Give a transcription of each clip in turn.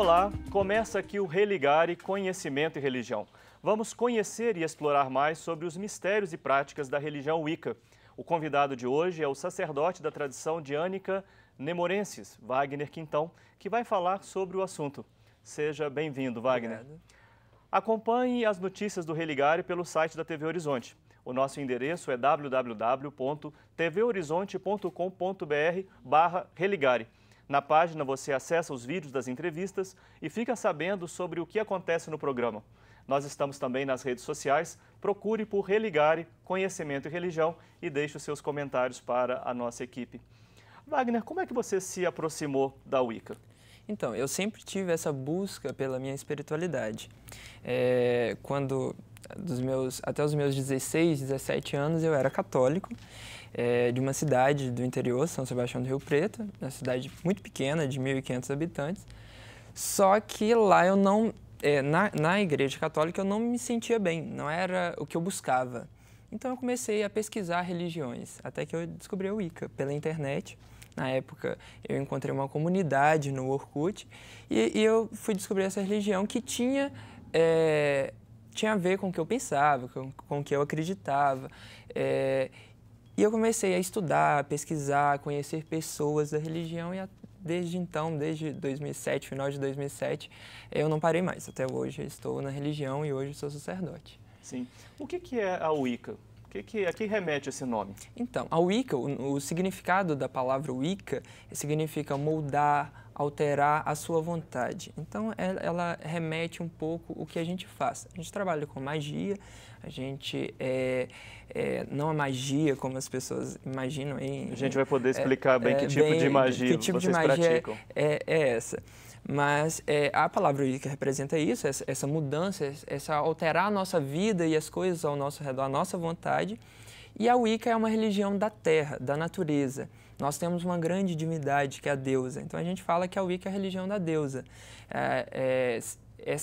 Olá, começa aqui o Religare Conhecimento e Religião. Vamos conhecer e explorar mais sobre os mistérios e práticas da religião Wicca. O convidado de hoje é o sacerdote da tradição diânica nemorenses, Wagner Quintão, que vai falar sobre o assunto. Seja bem-vindo, Wagner. Obrigado. Acompanhe as notícias do Religare pelo site da TV Horizonte. O nosso endereço é www.tvhorizonte.com.br/religare. Na página você acessa os vídeos das entrevistas e fica sabendo sobre o que acontece no programa. Nós estamos também nas redes sociais. Procure por Religare, Conhecimento e Religião e deixe os seus comentários para a nossa equipe. Wagner, como é que você se aproximou da Wicca? Então, eu sempre tive essa busca pela minha espiritualidade. Até os meus 16, 17 anos, eu era católico, de uma cidade do interior, São Sebastião do Rio Preto, uma cidade muito pequena, de 1.500 habitantes. Só que lá eu não, na igreja católica eu não me sentia bem, não era o que eu buscava. Então eu comecei a pesquisar religiões, até que eu descobri a Wicca pela internet. Na época, eu encontrei uma comunidade no Orkut e eu fui descobrir essa religião que tinha a ver com o que eu pensava, com o que eu acreditava. E eu comecei a estudar, a pesquisar, a conhecer pessoas da religião e desde então, desde 2007, final de 2007, eu não parei mais. Até hoje eu estou na religião e hoje sou sacerdote. Sim. O que é a Wicca? A que remete esse nome? Então, a Wicca, o significado da palavra Wicca significa moldar, alterar a sua vontade. Então, ela remete um pouco o que a gente faz. A gente trabalha com magia, a gente não a magia como as pessoas imaginam. A gente vai poder explicar bem que tipo de magia vocês praticam. É essa. Mas a palavra Wicca representa isso, essa mudança, essa alterar a nossa vida e as coisas ao nosso redor, a nossa vontade. E a Wicca é uma religião da terra, da natureza. Nós temos uma grande divindade que é a deusa. Então a gente fala que a Wicca é a religião da deusa.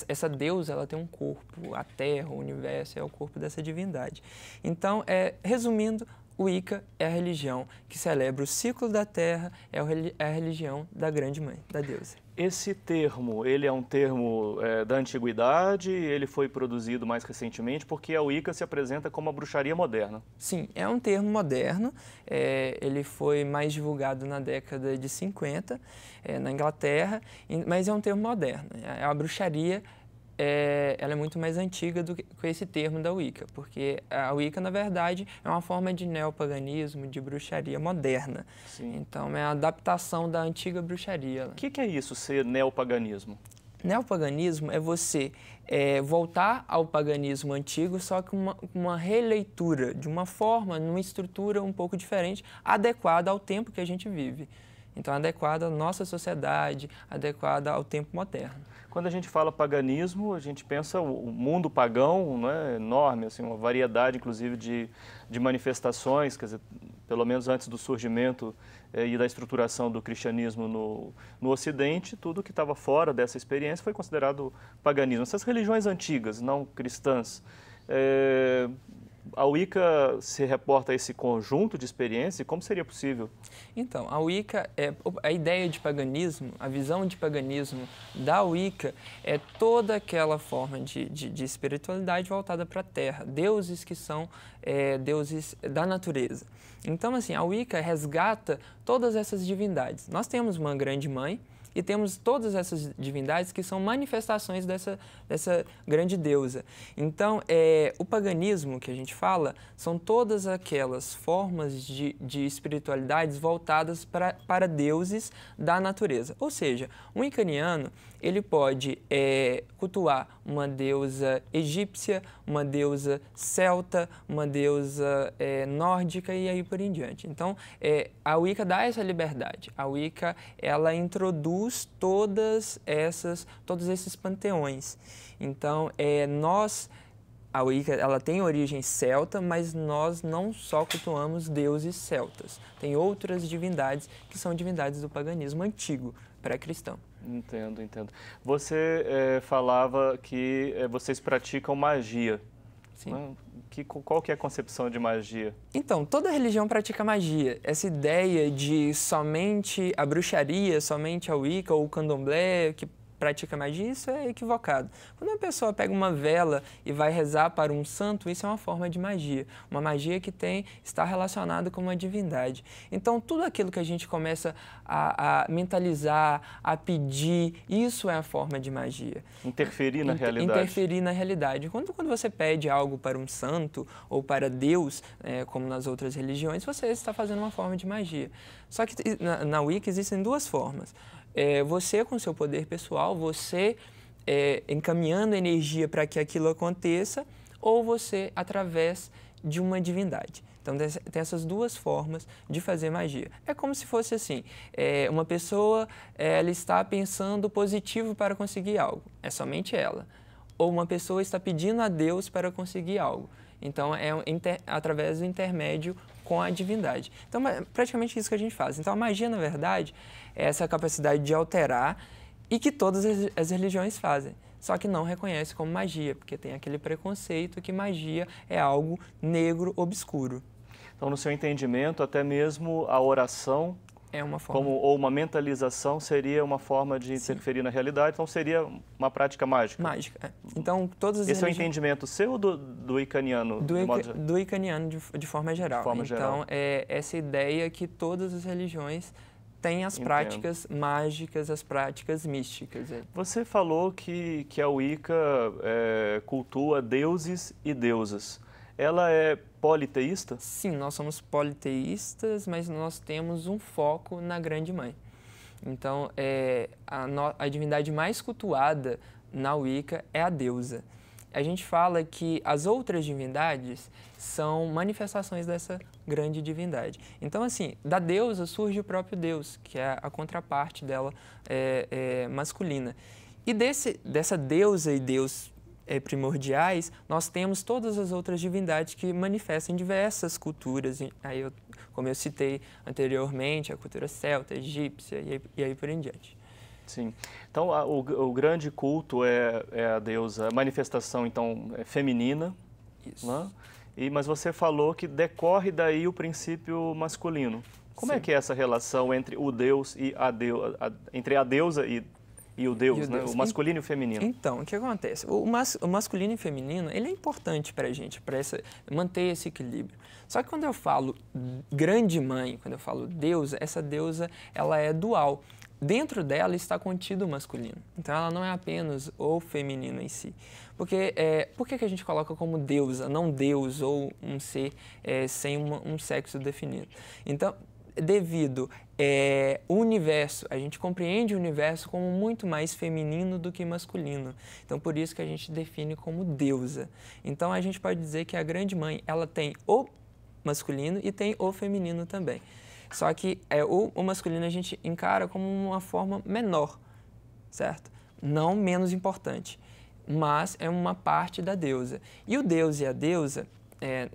Essa deusa, ela tem um corpo, a terra, o universo é o corpo dessa divindade. Então, resumindo, Wicca é a religião que celebra o ciclo da terra, é a religião da grande mãe, da deusa. Esse termo, ele é um termo da antiguidade, ele foi produzido mais recentemente, porque a Wicca se apresenta como a bruxaria moderna. Sim, é um termo moderno, ele foi mais divulgado na década de 50, na Inglaterra, mas é um termo moderno. A bruxaria ela é muito mais antiga do que esse termo da Wicca, porque a Wicca, na verdade, é uma forma de neopaganismo, de bruxaria moderna. Sim. Então, é a adaptação da antiga bruxaria. O que é isso, ser neopaganismo? Neopaganismo é você voltar ao paganismo antigo, só que uma releitura, de uma forma, numa estrutura um pouco diferente, adequada ao tempo que a gente vive. Então, adequada à nossa sociedade, adequada ao tempo moderno. Quando a gente fala paganismo, a gente pensa o mundo pagão, né, enorme, assim, uma variedade, inclusive, de manifestações, quer dizer, pelo menos antes do surgimento e da estruturação do cristianismo no Ocidente, tudo que estava fora dessa experiência foi considerado paganismo. Essas religiões antigas, não cristãs, a Wicca se reporta a esse conjunto de experiências e como seria possível? Então, a Wicca, a ideia de paganismo, a visão de paganismo da Wicca é toda aquela forma de espiritualidade voltada para a Terra, deuses que são deuses da natureza. Então, assim, a Wicca resgata todas essas divindades. Nós temos uma grande mãe, e temos todas essas divindades que são manifestações dessa grande deusa. Então, o paganismo que a gente fala são todas aquelas formas de espiritualidades voltadas para deuses da natureza. Ou seja, um wiccaniano, ele pode cultuar uma deusa egípcia, uma deusa celta, uma deusa nórdica e aí por em diante. Então, a Wicca dá essa liberdade. A Wicca, ela introduz todos esses panteões. Então, a Wicca, ela tem origem celta, mas nós não só cultuamos deuses celtas. Tem outras divindades que são divindades do paganismo antigo, pré-cristão. Entendo. Você falava que vocês praticam magia. Sim. Né? Qual que é a concepção de magia? Então, toda religião pratica magia. Essa ideia de somente a bruxaria, somente a Wicca ou o candomblé, que pratica magia, isso é equivocado. Quando uma pessoa pega uma vela e vai rezar para um santo, isso é uma forma de magia. Uma magia que está relacionada com uma divindade. Então, tudo aquilo que a gente começa a mentalizar, a pedir, isso é a forma de magia. Interferir na realidade. Interferir na realidade. Quando você pede algo para um santo ou para Deus, como nas outras religiões, você está fazendo uma forma de magia. Só que na Wicca existem duas formas. Você, com seu poder pessoal, você encaminhando energia para que aquilo aconteça, ou você através de uma divindade. Então, tem essas duas formas de fazer magia. É como se fosse assim, uma pessoa ela está pensando positivo para conseguir algo, é somente ela. Ou uma pessoa está pedindo a Deus para conseguir algo. Então, através do intermédio com a divindade. Então, é praticamente isso que a gente faz. Então, a magia, na verdade, é essa capacidade de alterar e que todas as religiões fazem. Só que não reconhece como magia, porque tem aquele preconceito que magia é algo negro, obscuro. Então, no seu entendimento, até mesmo a oração é uma forma. Ou uma mentalização seria uma forma de interferir na realidade, então seria uma prática mágica. Mágica. Então, todas as Esse é o entendimento seu ou do wiccaniano? Do wiccaniano de forma geral. Então, é essa ideia que todas as religiões têm as práticas mágicas, as práticas místicas. Você falou que a Wicca cultua deuses e deusas. Ela é politeísta? Sim, nós somos politeístas, mas nós temos um foco na Grande Mãe. Então, a divindade mais cultuada na Wicca é a deusa. A gente fala que as outras divindades são manifestações dessa grande divindade. Então, assim, da deusa surge o próprio Deus, que é a contraparte dela masculina. E dessa deusa e Deus primordiais, nós temos todas as outras divindades que manifestam em diversas culturas. Aí, como eu citei anteriormente, a cultura celta, egípcia e aí por em diante. Sim. Então, o grande culto é a deusa, a manifestação, então, feminina. Isso. Né? Mas você falou que decorre daí o princípio masculino. Como é que é essa relação entre o Deus e entre a deusa e o Deus, né? O masculino e o feminino? Então, o que acontece? O masculino e o feminino, ele é importante para a gente, para manter esse equilíbrio. Só que quando eu falo grande mãe, quando eu falo deusa, essa deusa, ela é dual. Dentro dela está contido o masculino. Então, ela não é apenas o feminino em si. Porque, por que a gente coloca como deusa, não Deus ou um ser sem um sexo definido? Então, devido o universo, a gente compreende o universo como muito mais feminino do que masculino. Então, por isso que a gente define como deusa. Então, a gente pode dizer que a Grande Mãe, ela tem o masculino e tem o feminino também. Só que o masculino a gente encara como uma forma menor, certo? Não menos importante, mas é uma parte da deusa. E o Deus e a deusa,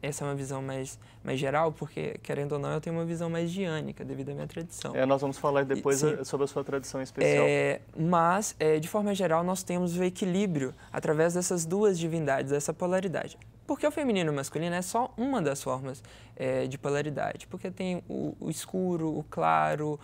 essa é uma visão mais geral, porque, querendo ou não, eu tenho uma visão mais diânica, devido à minha tradição. Nós vamos falar depois sobre a sua tradição especial. Mas, de forma geral, nós temos o equilíbrio através dessas duas divindades, dessa polaridade. Porque o feminino e o masculino é só uma das formas de polaridade. Porque tem o escuro, o claro,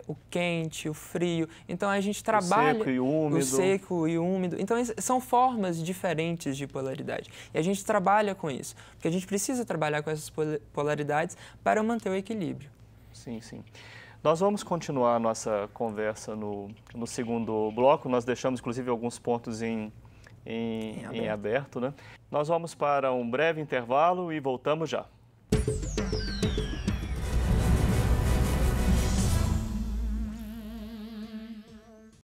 o quente, o frio. Então, a gente trabalha... O seco e o úmido. O seco e o úmido. Então, são formas diferentes de polaridade. E a gente trabalha com isso. Porque a gente precisa trabalhar com essas polaridades para manter o equilíbrio. Sim, sim. Nós vamos continuar a nossa conversa no segundo bloco. Nós deixamos, inclusive, alguns pontos em aberto, né? Nós vamos para um breve intervalo e voltamos já.